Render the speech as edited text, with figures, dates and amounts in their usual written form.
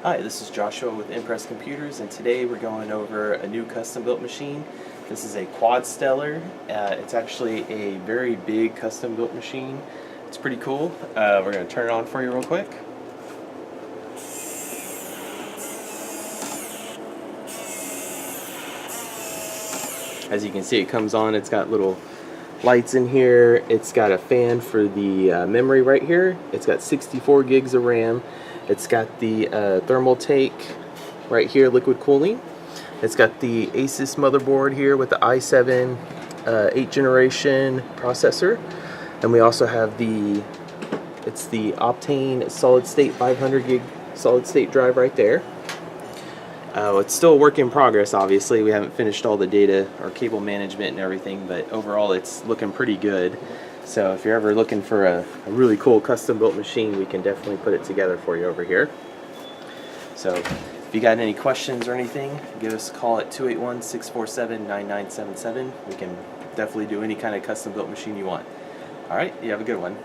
Hi, this is Joshua with Impress Computers, and today we're going over a new custom-built machine. This is a QuadStellar. It's actually a very big custom-built machine. It's pretty cool. We're going to turn it on for you real quick. As you can see, it comes on. It's got little lights in here. It's got a fan for the memory right here. It's got 64 gigs of RAM. It's got the Thermaltake right here, liquid cooling. It's got the Asus motherboard here with the i7 8th generation processor. And we also have the Optane solid state 500 gig solid state drive right there. It's still a work in progress, obviously. We haven't finished all the data or cable management and everything, but overall it's looking pretty good. So if you're ever looking for a really cool custom built machine, we can definitely put it together for you over here. So if you got any questions or anything, give us a call at 281-647-9977. We can definitely do any kind of custom built machine you want. Alright, you have a good one.